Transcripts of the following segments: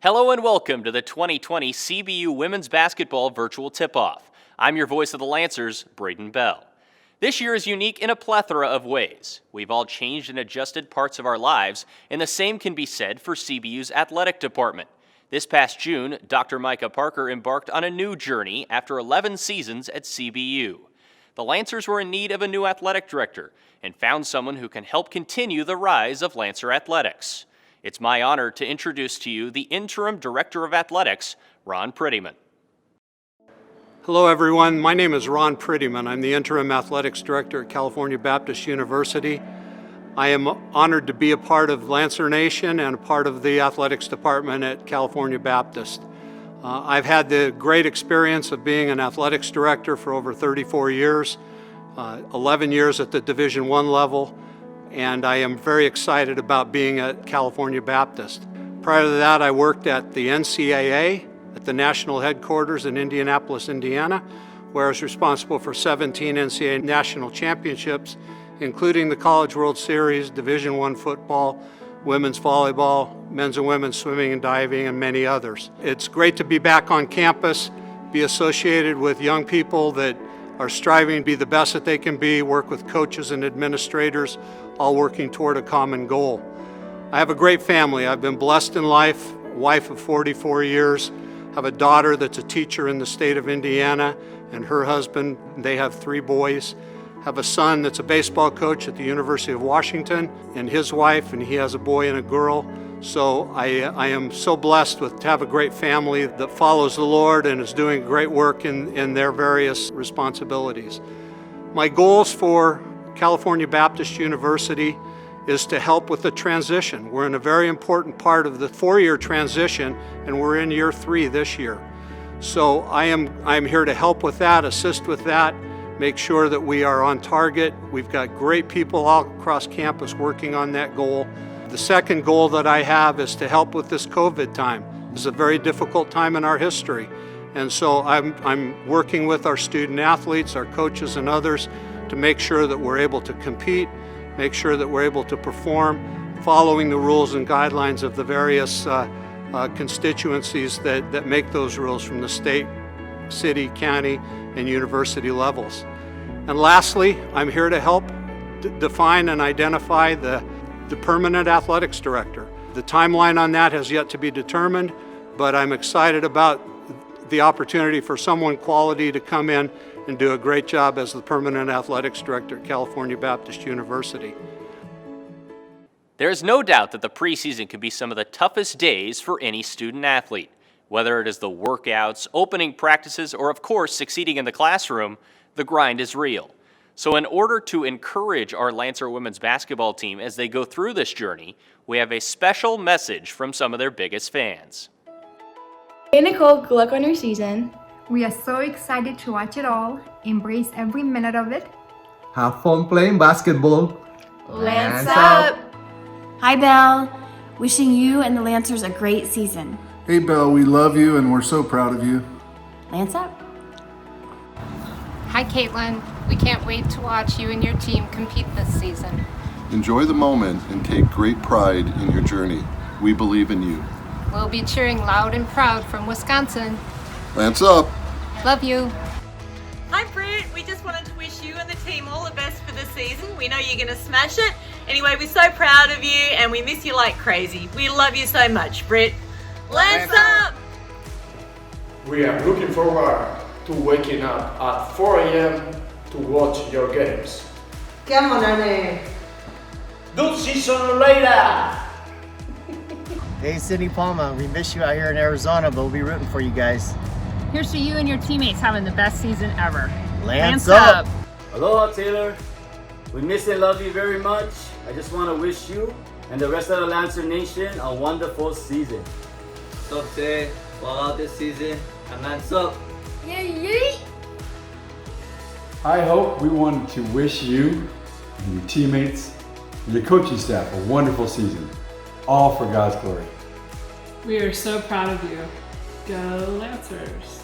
Hello and welcome to the 2020 CBU Women's Basketball Virtual Tip-Off. I'm your voice of the Lancers, Braden Bell. This year is unique in a plethora of ways. We've all changed and adjusted parts of our lives, and the same can be said for CBU's athletic department. This past June, Dr. Micah Parker embarked on a new journey after 11 seasons at CBU. The Lancers were in need of a new athletic director and found someone who can help continue the rise of Lancer athletics. It's my honor to introduce to you the interim director of athletics, Ron Pritiman. Hello everyone, my name is Ron Pritiman. I'm the interim athletics director at California Baptist University. I am honored to be a part of Lancer Nation and a part of the athletics department at California Baptist. I've had the great experience of being an athletics director for over 34 years, 11 years at the Division I level, and I am very excited about being at California Baptist. Prior to that, I worked at the NCAA at the national headquarters in Indianapolis, Indiana, where I was responsible for 17 NCAA national championships, including the College World Series, Division I football, women's volleyball, men's and women's swimming and diving, and many others. It's great to be back on campus, be associated with young people that are striving to be the best that they can be, work with coaches and administrators, all working toward a common goal. I have a great family. I've been blessed in life, wife of 44 years, have a daughter that's a teacher in the state of Indiana, and her husband, they have 3 boys. Have a son that's a baseball coach at the University of Washington, and his wife, and he has a boy and a girl. So I am so blessed to have a great family that follows the Lord and is doing great work in their various responsibilities. My goals for California Baptist University is to help with the transition. We're in a very important part of the 4-year transition, and we're in year 3 this year. So I'm here to help with that, assist with that, make sure that we are on target. We've got great people all across campus working on that goal. The second goal that I have is to help with this COVID time. It's a very difficult time in our history. And so I'm working with our student athletes, our coaches and others to make sure that we're able to compete, make sure that we're able to perform, following the rules and guidelines of the various constituencies that make those rules from the state, city, county, and university levels. And lastly, I'm here to help define and identify the permanent athletics director. The timeline on that has yet to be determined, but I'm excited about the opportunity for someone quality to come in and do a great job as the permanent athletics director at California Baptist University. There is no doubt that the preseason can be some of the toughest days for any student athlete. Whether it is the workouts, opening practices, or of course succeeding in the classroom, the grind is real. So in order to encourage our Lancer women's basketball team as they go through this journey, we have a special message from some of their biggest fans. Hey Nicole, good luck on your season. We are so excited to watch it all, embrace every minute of it. Have fun playing basketball. Lance up! Hi Belle, wishing you and the Lancers a great season. Hey Belle, we love you and we're so proud of you. Lance up. Hi Caitlin, we can't wait to watch you and your team compete this season. Enjoy the moment and take great pride in your journey. We believe in you. We'll be cheering loud and proud from Wisconsin. Lance up! Love you. Hi Britt, we just wanted to wish you and the team all the best for the season. We know you're going to smash it. Anyway, we're so proud of you and we miss you like crazy. We love you so much, Britt. Lance up! We are looking forward to waking up at 4 a.m. to watch your games. Come on, Annie. Good season later! Hey, Sydney Palma, we miss you out here in Arizona, but we'll be rooting for you guys. Here's to you and your teammates having the best season ever. Lance up! Aloha, Taylor. We miss and love you very much. I just want to wish you and the rest of the Lancer Nation a wonderful season. What's up, Tay? Fall out this season. And Lance up. Yay! I hope we wanted to wish you and your teammates and your coaching staff a wonderful season. All for God's glory. We are so proud of you. Go Lancers!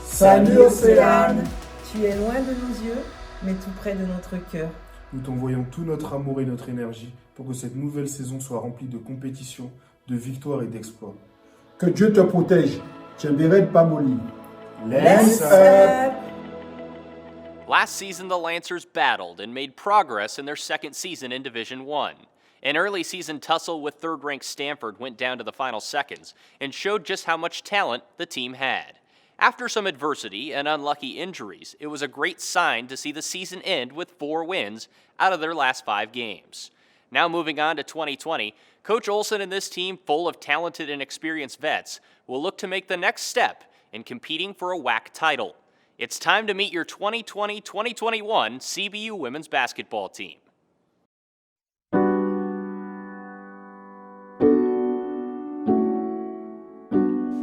Salut Océane! Tu es loin de nos yeux, mais tout près de notre cœur. Nous t'envoyons tout notre amour et notre énergie pour que cette nouvelle saison soit remplie de compétition, de victoires et d'exploits. Que Dieu te protège. Tchemberet Pamoli. Lance up! Last season, the Lancers battled and made progress in their second season in Division I. An early season tussle with third-ranked Stanford went down to the final seconds and showed just how much talent the team had. After some adversity and unlucky injuries, it was a great sign to see the season end with 4 wins out of their last 5 games. Now moving on to 2020, Coach Olson and this team, full of talented and experienced vets, will look to make the next step in competing for a WAC title. It's time to meet your 2020-2021 CBU women's basketball team.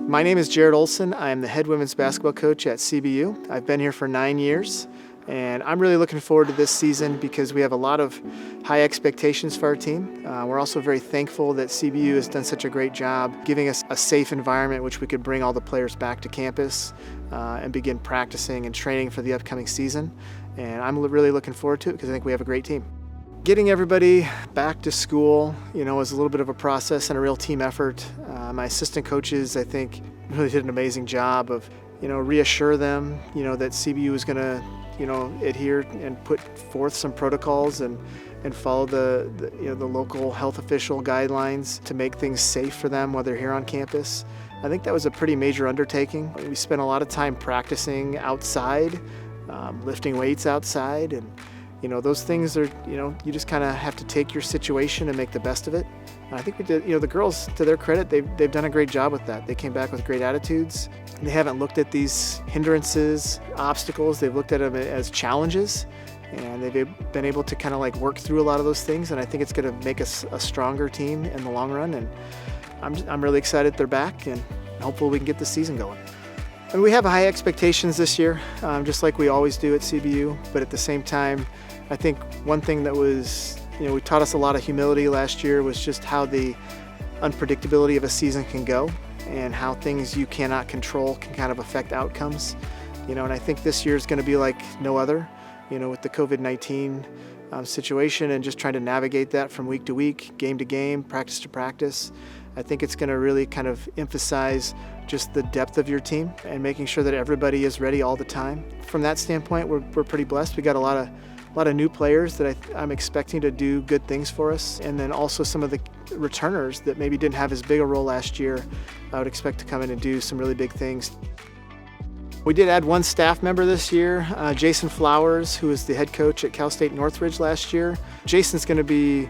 My name is Jared Olson. I am the head women's basketball coach at CBU. I've been here for 9 years, and I'm really looking forward to this season because we have a lot of high expectations for our team. We're also very thankful that CBU has done such a great job giving us a safe environment which we could bring all the players back to campus and begin practicing and training for the upcoming season. And I'm really looking forward to it because I think we have a great team. Getting everybody back to school, was a little bit of a process and a real team effort. My assistant coaches, I think, really did an amazing job of, reassure them, that CBU is going to, adhere and put forth some protocols and follow the local health official guidelines to make things safe for them while they're here on campus. I think that was a pretty major undertaking. We spent a lot of time practicing outside, lifting weights outside, and those things are, you just kind of have to take your situation and make the best of it. And I think we did, the girls, to their credit, they've done a great job with that. They came back with great attitudes. They haven't looked at these hindrances, obstacles. They've looked at them as challenges, and they've been able to kind of work through a lot of those things. And I think it's going to make us a stronger team in the long run. And I'm really excited they're back, and hopefully we can get the season going. And we have high expectations this year, just like we always do at CBU, but at the same time, I think one thing that was, we taught us a lot of humility last year was just how the unpredictability of a season can go and how things you cannot control can kind of affect outcomes. And I think this year is going to be like no other, with the COVID-19 situation and just trying to navigate that from week to week, game to game, practice to practice. I think it's going to really kind of emphasize just the depth of your team and making sure that everybody is ready all the time. From that standpoint, we're pretty blessed. We got a lot of new players that I'm expecting to do good things for us, and then also some of the returners that maybe didn't have as big a role last year, I would expect to come in and do some really big things. We did add one staff member this year, Jason Flowers, who was the head coach at Cal State Northridge last year. Jason's going to be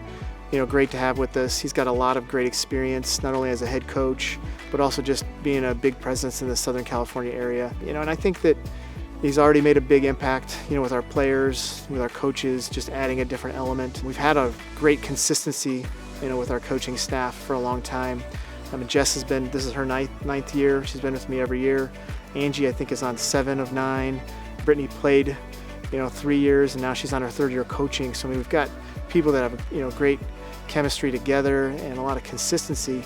great to have with us. He's got a lot of great experience, not only as a head coach, but also just being a big presence in the Southern California area. And I think that he's already made a big impact, with our players, with our coaches, just adding a different element. We've had a great consistency, with our coaching staff for a long time. Jess this is her ninth year. She's been with me every year. Angie, I think, is on 7 of 9. Brittany played, 3 years, and now she's on her 3rd year coaching. So we've got people that have, great chemistry together and a lot of consistency.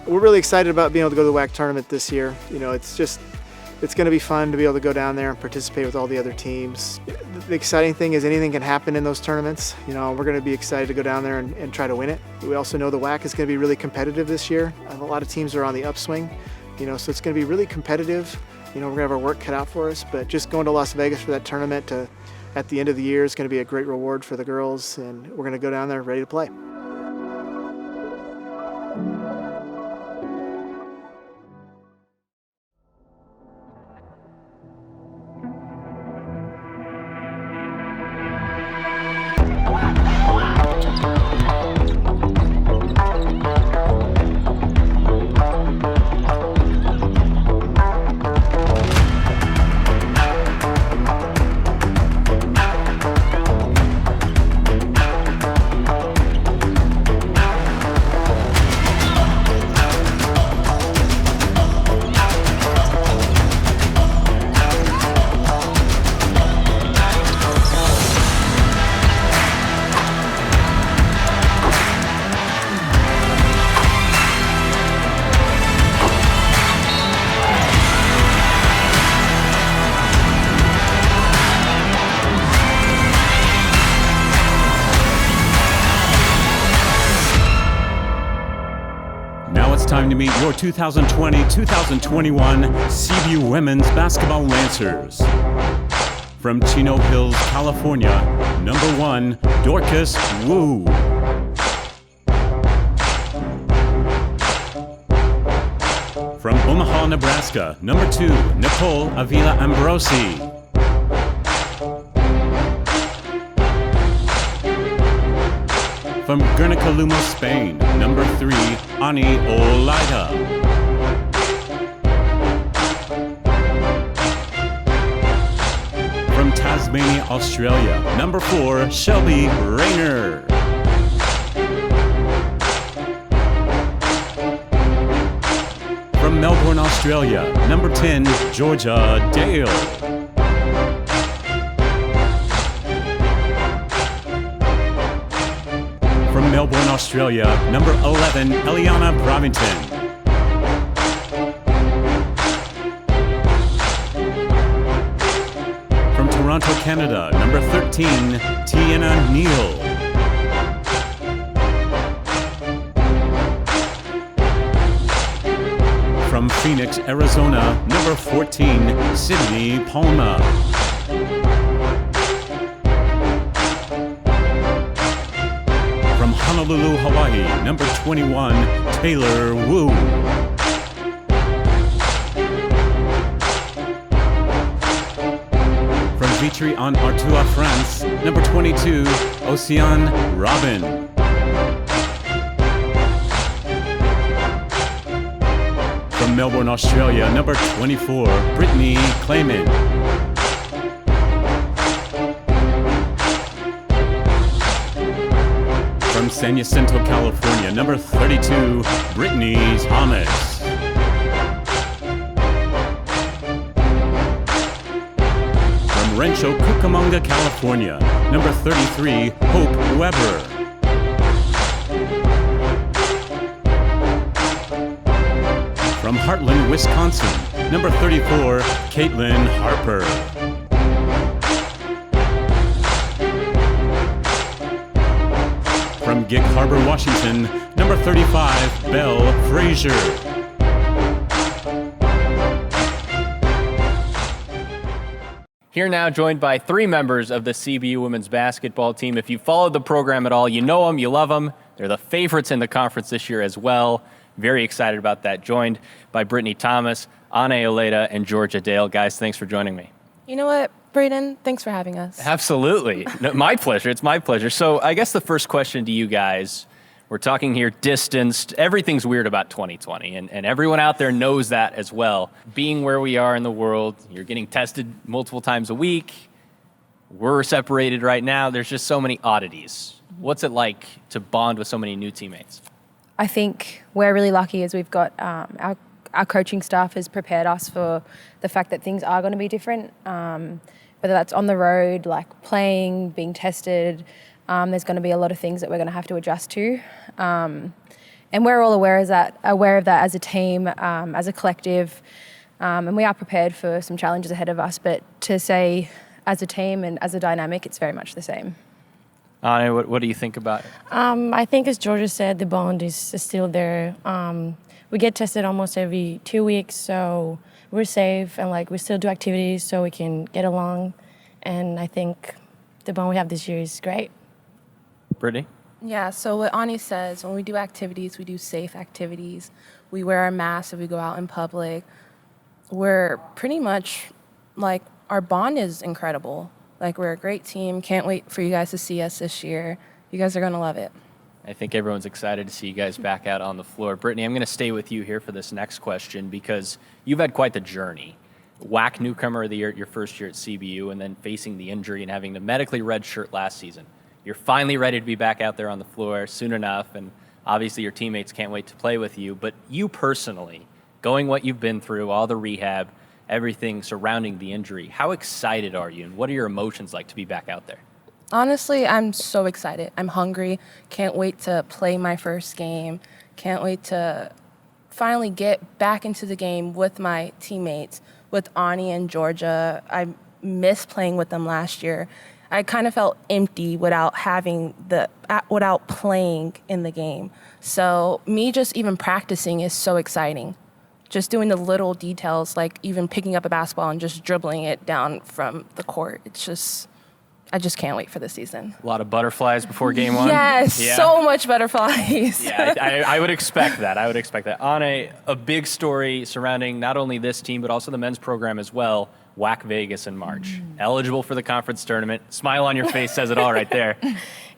We're really excited about being able to go to the WAC tournament this year. It's going to be fun to be able to go down there and participate with all the other teams. The exciting thing is anything can happen in those tournaments. We're going to be excited to go down there and try to win it. We also know the WAC is going to be really competitive this year. A lot of teams are on the upswing, so it's going to be really competitive. We're going to have our work cut out for us, but just going to Las Vegas for that tournament at the end of the year is going to be a great reward for the girls, and we're going to go down there ready to play. time to meet your 2020-2021 CBU Women's Basketball Lancers. From Chino Hills, California, number 1, Dorcas Wu. From Omaha, Nebraska, number 2, Nicole Avila Ambrosi. From Guernica Lumo, Spain, number 3, Ani Olaida. From Tasmania, Australia, number 4, Shelby Rayner. From Melbourne, Australia, number 10, Georgia Dale. From Melbourne, Australia, number 11, Eliana Bravington. From Toronto, Canada, number 13, Tiana Neal. From Phoenix, Arizona, number 14, Sydney Palma. From Honolulu, Hawaii, number 21, Taylor Wu. From Vitry-en-Artois, France, number 22, Oceane Robin. From Melbourne, Australia, number 24, Brittany Clayman. From San Jacinto, California, number 32, Brittany Thomas. From Rancho Cucamonga, California, number 33, Hope Weber. From Heartland, Wisconsin, number 34, Caitlin Harper. From Gig Harbor, Washington, number 35, Belle Frazier. Here now, joined by 3 members of the CBU women's basketball team. If you followed the program at all, you know them, you love them. They're the favorites in the conference this year as well. Very excited about that. Joined by Brittany Thomas, Ane Oleda, and Georgia Dale. Guys, thanks for joining me. You know what, Braden? Thanks for having us. Absolutely. No, my pleasure. It's my pleasure. So I guess the first question to you guys, we're talking here distanced. Everything's weird about 2020, and everyone out there knows that as well. Being where we are in the world, you're getting tested multiple times a week. We're separated right now. There's just so many oddities. What's it like to bond with so many new teammates? I think we're really lucky as we've got our coaching staff has prepared us for the fact that things are going to be different, whether that's on the road, like playing, being tested. There's going to be a lot of things that we're going to have to adjust to. And we're all aware of that as a team, as a collective, and we are prepared for some challenges ahead of us. But to say as a team and as a dynamic, it's very much the same. Anna, what do you think about it? I think, as Georgia said, the bond is still there. We get tested almost every 2 weeks, so we're safe and we still do activities so we can get along. And I think the bond we have this year is great. Brittany? Yeah, so what Ani says, when we do activities, we do safe activities. We wear our masks if we go out in public. We're pretty much our bond is incredible. We're a great team. Can't wait for you guys to see us this year. You guys are going to love it. I think everyone's excited to see you guys back out on the floor. Brittany, I'm going to stay with you here for this next question because you've had quite the journey. WAC Newcomer of the Year at your first year at CBU and then facing the injury and having the medically redshirt last season. You're finally ready to be back out there on the floor soon enough, and obviously your teammates can't wait to play with you. But you personally, going what you've been through, all the rehab, everything surrounding the injury, how excited are you and what are your emotions like to be back out there? Honestly, I'm so excited. I'm hungry. Can't wait to play my first game. Can't wait to finally get back into the game with my teammates, with Ani and Georgia. I missed playing with them last year. I kind of felt empty without playing in the game. So me just even practicing is so exciting. Just doing the little details, like even picking up a basketball and just dribbling it down from the court. I just can't wait for the season. A lot of butterflies before game one? Yes, so much butterflies. Yeah, I would expect that. On a big story surrounding not only this team, but also the men's program as well, WAC Vegas in March. Eligible for the conference tournament. Smile on your face says it all right there.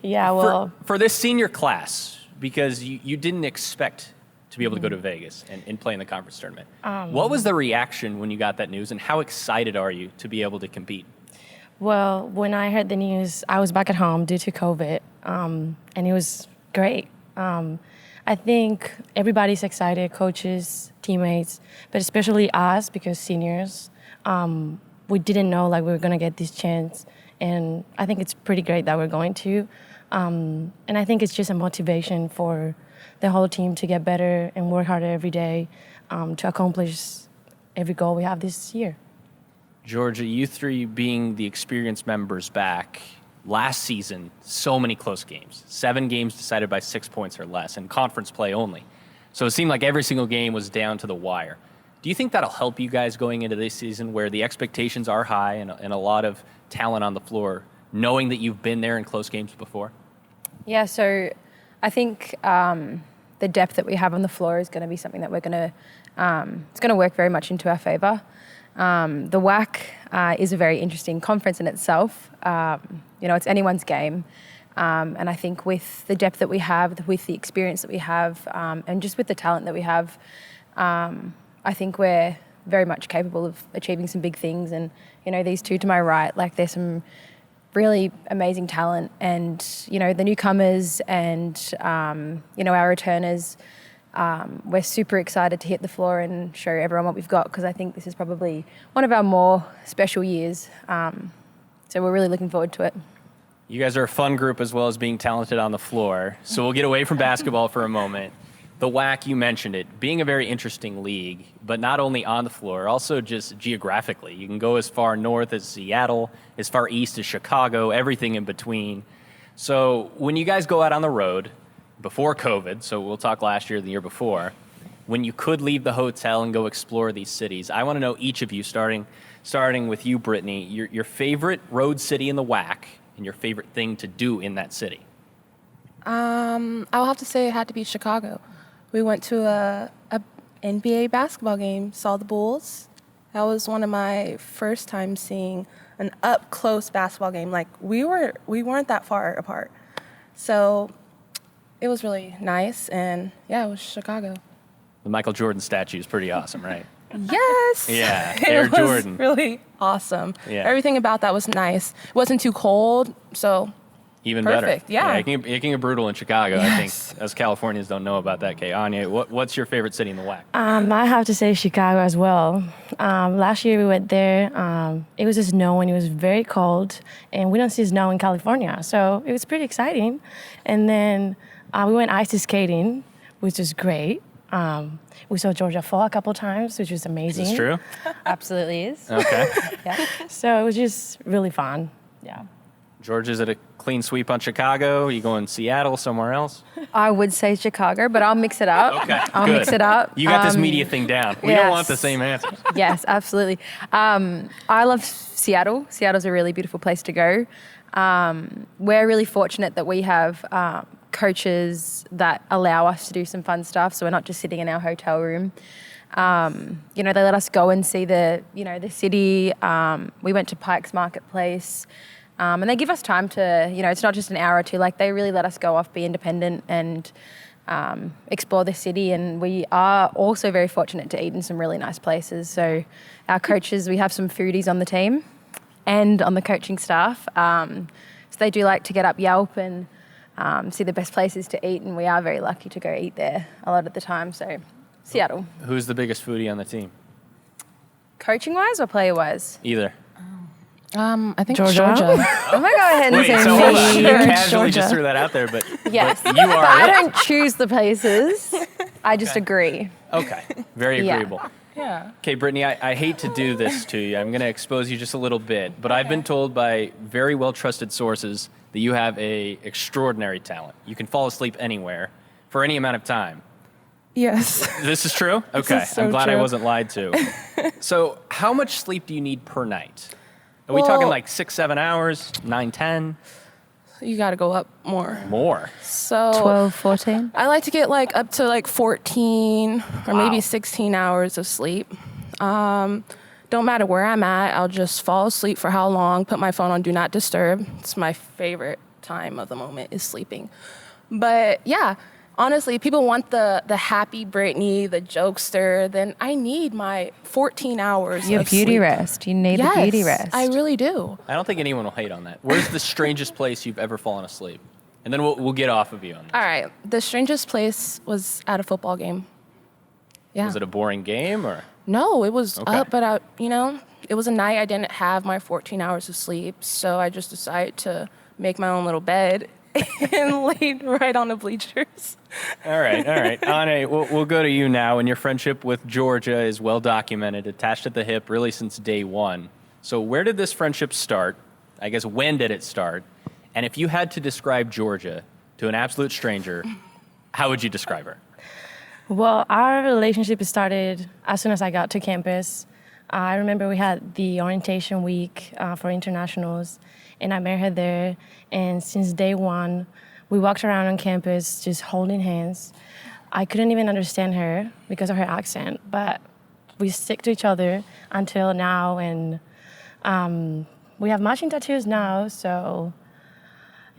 Yeah, well. For this senior class, because you didn't expect to be able to go to Vegas and play in the conference tournament. What was the reaction when you got that news, and how excited are you to be able to compete? Well, when I heard the news, I was back at home due to COVID, and it was great. I think everybody's excited, coaches, teammates, but especially us because seniors. We didn't know we were going to get this chance, and I think it's pretty great that we're going to. And I think it's just a motivation for the whole team to get better and work harder every day to accomplish every goal we have this year. Georgia, you three being the experienced members back, last season, so many close games. 7 games decided by 6 points or less, and conference play only. So it seemed like every single game was down to the wire. Do you think that'll help you guys going into this season where the expectations are high and a lot of talent on the floor, knowing that you've been there in close games before? Yeah, so I think the depth that we have on the floor is going to be something that it's going to work very much into our favour. The WAC is a very interesting conference in itself. It's anyone's game. And I think with the depth that we have, with the experience that we have, and just with the talent that we have, I think we're very much capable of achieving some big things. And, these two to my right, there's some really amazing talent. And, the newcomers and, our returners, we're super excited to hit the floor and show everyone what we've got because I think this is probably one of our more special years. So we're really looking forward to it. You guys are a fun group as well as being talented on the floor. So we'll get away from basketball for a moment. The WAC, you mentioned it, being a very interesting league, but not only on the floor, also just geographically. You can go as far north as Seattle, as far east as Chicago, everything in between. So when you guys go out on the road, before COVID, so we'll talk last year, the year before, when you could leave the hotel and go explore these cities, I want to know each of you, starting with you, Brittany, your favorite road city in the WAC and your favorite thing to do in that city. I'll have to say it had to be Chicago. We went to a NBA basketball game, saw the Bulls. That was one of my first times seeing an up-close basketball game. We weren't that far apart. So it was really nice, and yeah, it was Chicago. The Michael Jordan statue is pretty awesome, right? Yes. Yeah, Air Jordan. It was really awesome. Yeah. Everything about that was nice. It wasn't too cold, so even perfect. Better. Yeah. It can get brutal in Chicago, Yes. I think. Us Californians don't know about that, Kay. Anya, what's your favorite city in the WAC? I have to say Chicago as well. Last year we went there. It was just snowing. It was very cold, and we don't see snow in California, so it was pretty exciting. And then we went ice skating, which was great. We saw Georgia fall a couple times, which was amazing. Is this true? Absolutely is. Okay. Yeah. So it was just really fun. Yeah. Georgia, is it a clean sweep on Chicago? Are you going Seattle, somewhere else? I would say Chicago, but I'll mix it up. Okay, I'll good. mix it up. You got this media thing down. We don't want the same answers. Yes, absolutely. I love Seattle. Seattle's a really beautiful place to go. We're really fortunate that we have coaches that allow us to do some fun stuff, so we're not just sitting in our hotel room. They let us go and see the city. We went to Pike's Marketplace, and they give us time to, it's not just an hour or two. They really let us go off, be independent, and explore the city. And we are also very fortunate to eat in some really nice places. So our coaches, we have some foodies on the team and on the coaching staff. So they do like to get up Yelp and see the best places to eat, and we are very lucky to go eat there a lot of the time. So Seattle. Who's the biggest foodie on the team? Coaching-wise or player-wise? Either. I think Georgia. Georgia. I'm going to go ahead and Wait, say so hold on. You casually Georgia. just threw that out there, but, Yes. but you are I it. don't choose the places. I just agree. Okay. Very Yeah. agreeable. Yeah. Okay, Brittany, I hate to do this to you. I'm going to expose you just a little bit, but I've been told by very well-trusted sources that you have a extraordinary talent. You can fall asleep anywhere for any amount of time. Yes. This is true? Okay, is so I'm glad I true. wasn't lied to. So how much sleep do you need per night? Are we talking like 6-7 hours, 9-10? You got to go up more. More? So 12, 14? I like to get like up to like 14 or maybe 16 hours of sleep. Don't matter where I'm at, I'll just fall asleep for how long, put my phone on Do Not Disturb. It's my favorite time of the moment is sleeping. But yeah, honestly, people want the happy Brittany, the jokester, then I need my 14 hours Your of beauty sleep. rest. You need the beauty rest. I really do. I don't think anyone will hate on that. Where's the strangest place you've ever fallen asleep? And then we'll get off of you on that. All right, the strangest place was at a football game. Yeah. Was it a boring game or? No, it was Okay. up, but it was a night I didn't have my 14 hours of sleep, so I just decided to make my own little bed and laid right on the bleachers. All right. Ane, we'll go to you now. And your friendship with Georgia is well documented, attached at the hip really since day one. So where did this friendship start? I guess when did it start? And if you had to describe Georgia to an absolute stranger, how would you describe her? Well, our relationship started as soon as I got to campus. I remember we had the orientation week for internationals, and I met her there. And since day one, we walked around on campus just holding hands. I couldn't even understand her because of her accent, but we stick to each other until now, and we have matching tattoos now, so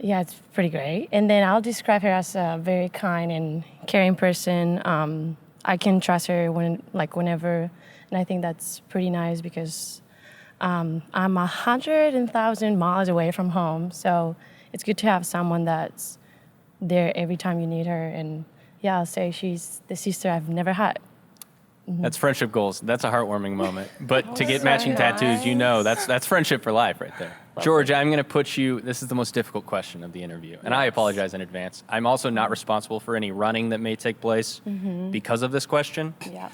yeah, it's pretty great. And then I'll describe her as a very kind and caring person. I can trust her whenever, and I think that's pretty nice because I'm 100,000 miles away from home, so it's good to have someone that's there every time you need her. And yeah, I'll say she's the sister I've never had. That's friendship goals. That's a heartwarming moment. But to get matching tattoos, that's friendship for life right there. Georgia, I'm going to put you, this is the most difficult question of the interview, and I apologize in advance. I'm also not responsible for any running that may take place because of this question. Yeah.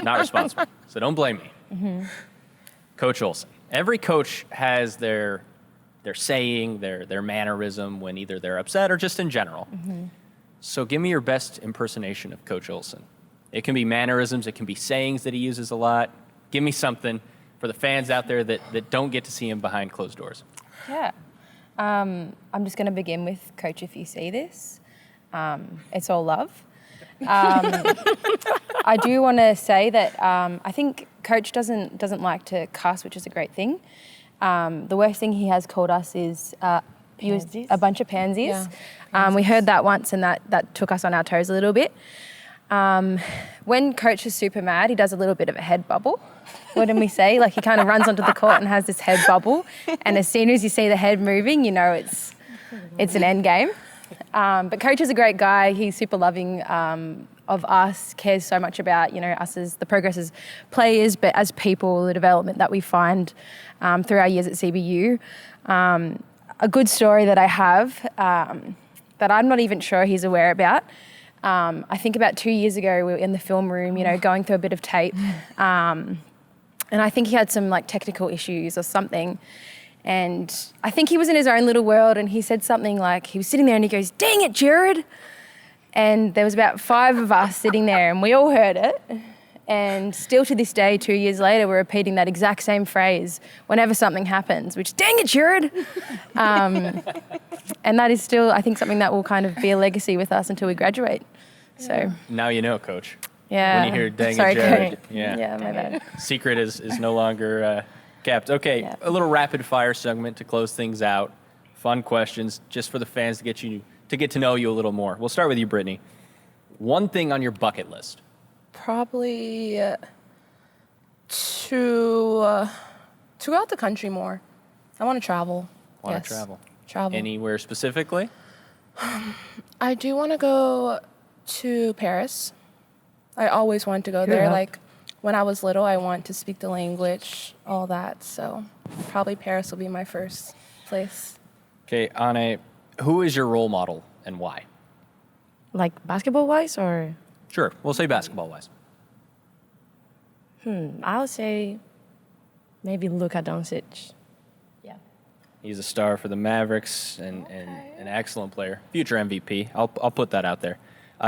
Not responsible. So don't blame me. Coach Olsen. Every coach has their saying, their mannerism when either they're upset or just in general. So give me your best impersonation of Coach Olsen. It can be mannerisms, it can be sayings that he uses a lot. Give me something for the fans out there that don't get to see him behind closed doors. Yeah. I'm just going to begin with, Coach, if you see this, it's all love. I do want to say that I think Coach doesn't like to cuss, which is a great thing. The worst thing he has called us is a bunch of pansies. Yeah. We heard that once, and that took us on our toes a little bit. When Coach is super mad, he does a little bit of a head bubble. What did we say? Like, he kind of runs onto the court and has this head bubble, and as soon as you see the head moving, you know it's an end game. But Coach is a great guy. He's super loving of us, cares so much about, us as the progress as players, but as people, the development that we find through our years at CBU. A good story that I have that I'm not even sure he's aware about. I think about 2 years ago, we were in the film room, going through a bit of tape. And I think he had some technical issues or something. And I think he was in his own little world, and he said something like, he was sitting there and he goes, "Dang it, Jared." And there was about 5 of us sitting there, and we all heard it. And still to this day, 2 years later, we're repeating that exact same phrase whenever something happens, which, "Dang it, Jared." And that is still, I think, something that will kind of be a legacy with us until we graduate. So Now you know, Coach. yeah. When you hear "dang Sorry, it, Jared." Coach. Yeah. Yeah, my bad. Secret is no longer kept. Okay, a little rapid fire segment to close things out. Fun questions just for the fans to get to know you a little more. We'll start with you, Brittany. One thing on your bucket list. Probably to go out the country more. I want to travel. Want to travel? Travel. Anywhere specifically? I do want to go to Paris. I always wanted to go there. Yeah. Like, when I was little, I wanted to speak the language, all that. So probably Paris will be my first place. Okay, Ane, who is your role model and why? Like basketball-wise, or? Sure, we'll say basketball-wise. I'll say maybe Luka Doncic. He's a star for the Mavericks and an excellent player. Future MVP. I'll put that out there.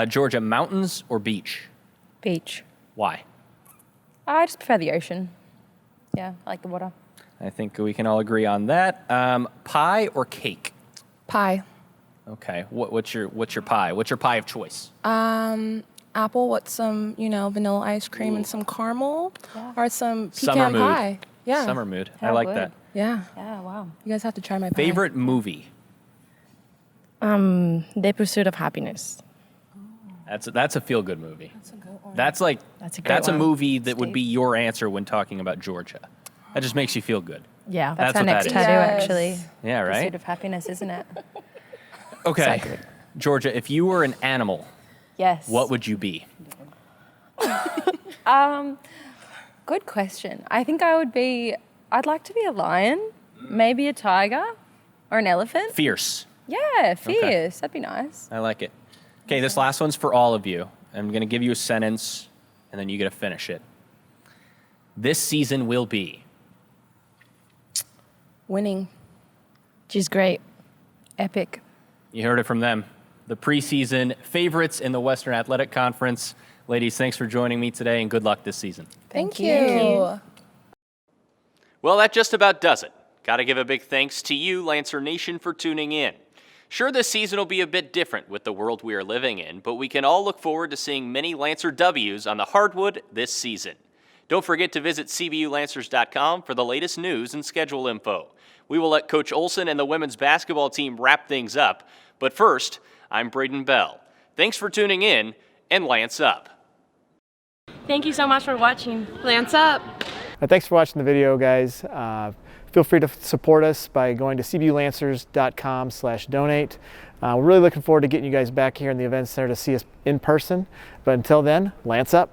Georgia, mountains or beach? Beach. Why? I just prefer the ocean. Yeah, I like the water. I think we can all agree on that. Pie or cake? Pie. Okay. What's your pie? What's your pie of choice? Apple with some, vanilla ice cream and some caramel, or some pecan Summer mood. pie. Yeah. Summer mood. I How like good. that. Yeah. Yeah, wow. You guys have to try my pie. Favorite movie? The Pursuit of Happiness. That's a feel good movie. That's a good one. That's like That's a great that's a one. movie that would be your answer when talking about Georgia. That just makes you feel good. Yeah, That's that's our what next that is. tattoo, Yes. actually. Yeah, right? Pursuit of Happiness, isn't it? Okay. So good. Georgia, if you were an animal, Yes. what would you be? Good question. I think I'd like to be a lion, maybe a tiger, or an elephant. Fierce. Yeah, fierce. That'd be nice. I like it. Okay, this last one's for all of you. I'm going to give you a sentence, and then you get to finish it. This season will be. Winning. She's great. Epic. You heard it from them. The preseason favorites in the Western Athletic Conference. Ladies, thanks for joining me today, and good luck this season. Thank you. Well, that just about does it. Got to give a big thanks to you, Lancer Nation, for tuning in. Sure, this season will be a bit different with the world we are living in, but we can all look forward to seeing many Lancer W's on the hardwood this season. Don't forget to visit CBULancers.com for the latest news and schedule info. We will let Coach Olson and the women's basketball team wrap things up, but first, I'm Braden Bell. Thanks for tuning in, and Lance up. Thank you so much for watching. Lance up. Thanks for watching the video, guys. Feel free to support us by going to cbulancers.com/donate. We're really looking forward to getting you guys back here in the event center to see us in person. But until then, Lance up.